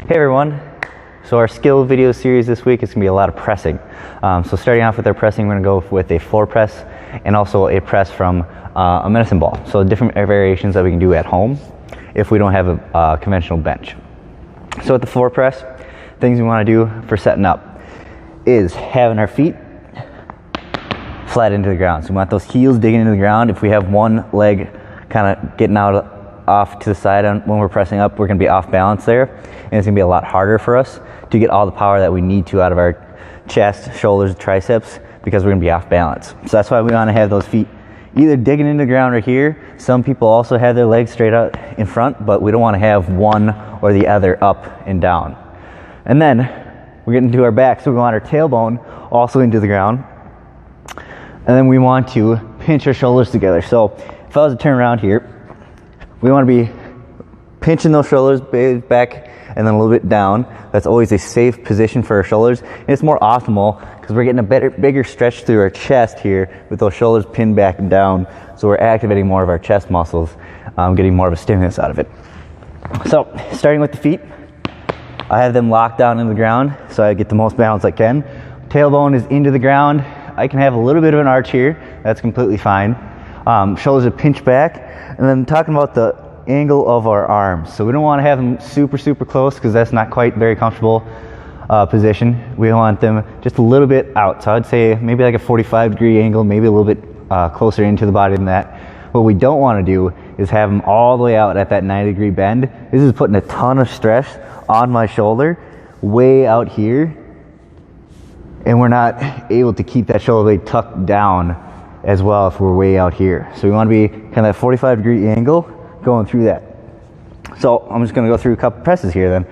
Hey everyone, so our skill video series this week is going to be a lot of pressing. So starting off with our pressing, we're going to go with a floor press and also a press from a medicine ball. So different variations that we can do at home if we don't have a conventional bench. So with the floor press, things we want to do for setting up is having our feet flat into the ground. So we want those heels digging into the ground. If we have one leg kind of getting off to the side when we're pressing up, we're going to be off balance there, and it's going to be a lot harder for us to get all the power that we need to out of our chest, shoulders, triceps, because we're going to be off balance. So that's why we want to have those feet either digging into the ground right here. Some people also have their legs straight out in front, but we don't want to have one or the other up and down. And then we're getting to our back, so we want our tailbone also into the ground, and then we want to pinch our shoulders together. So if I was to turn around here, we want to be pinching those shoulders back and then a little bit down. That's always a safe position for our shoulders. And it's more optimal because we're getting a bigger stretch through our chest here with those shoulders pinned back and down. So we're activating more of our chest muscles, getting more of a stimulus out of it. So starting with the feet, I have them locked down into the ground so I get the most balance I can. Tailbone is into the ground. I can have a little bit of an arch here. That's completely fine. Shoulders are pinched back. And then talking about the angle of our arms. So we don't want to have them super close because that's not quite very comfortable position. We want them just a little bit out. So I'd say maybe like a 45-degree angle, maybe a little bit closer into the body than that. What we don't want to do is have them all the way out at that 90-degree bend. This is putting a ton of stress on my shoulder way out here, and we're not able to keep that shoulder blade tucked down as well if we're way out here. So we want to be kind of that 45-degree angle going through that. So I'm just going to go through a couple presses here then.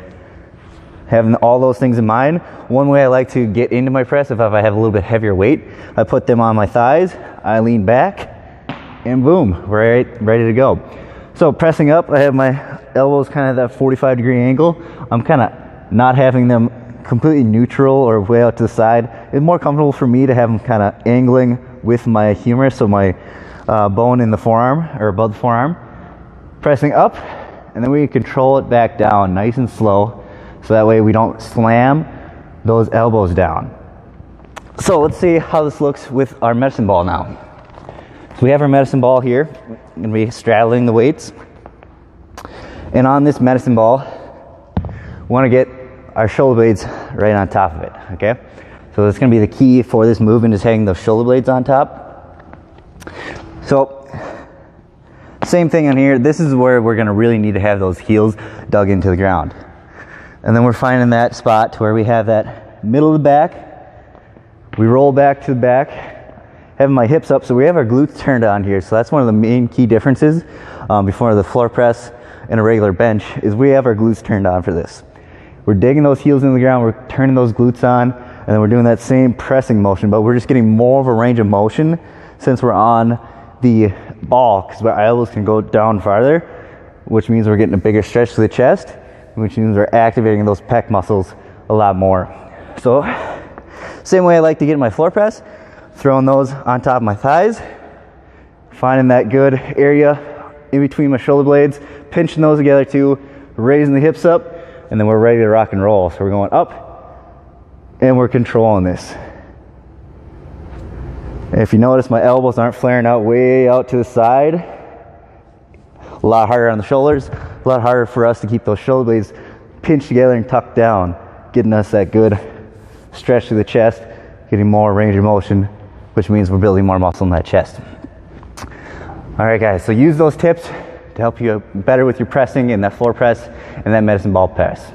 Having all those things in mind, one way I like to get into my press, if I have a little bit heavier weight, I put them on my thighs, I lean back, and boom, we're ready to go. So pressing up, I have my elbows kind of that 45-degree angle. I'm kind of not having them completely neutral or way out to the side. It's more comfortable for me to have them kind of angling with my humerus, so my bone in the forearm or above the forearm. Pressing up, and then we control it back down nice and slow, so that way we don't slam those elbows down. So let's see how this looks with our medicine ball now. So we have our medicine ball here. We're going to be straddling the weights. And on this medicine ball, we want to get our shoulder blades right on top of it, okay? So that's going to be the key for this movement, is hanging those shoulder blades on top. So same thing on here. This is where we're going to really need to have those heels dug into the ground. And then we're finding that spot to where we have that middle of the back. We roll back to the back, having my hips up, so we have our glutes turned on here. So that's one of the main key differences before the floor press and a regular bench, is we have our glutes turned on for this. We're digging those heels into the ground, we're turning those glutes on, and then we're doing that same pressing motion, but we're just getting more of a range of motion since we're on the ball, because our elbows can go down farther, which means we're getting a bigger stretch to the chest, which means we're activating those pec muscles a lot more. So same way I like to get in my floor press, throwing those on top of my thighs, finding that good area in between my shoulder blades, pinching those together too, raising the hips up, and then we're ready to rock and roll. So we're going up, and we're controlling this. And if you notice, my elbows aren't flaring out way out to the side. A lot harder on the shoulders, a lot harder for us to keep those shoulder blades pinched together and tucked down, getting us that good stretch to the chest, getting more range of motion, which means we're building more muscle in that chest. All right, guys, so use those tips to help you better with your pressing and that floor press and that medicine ball press.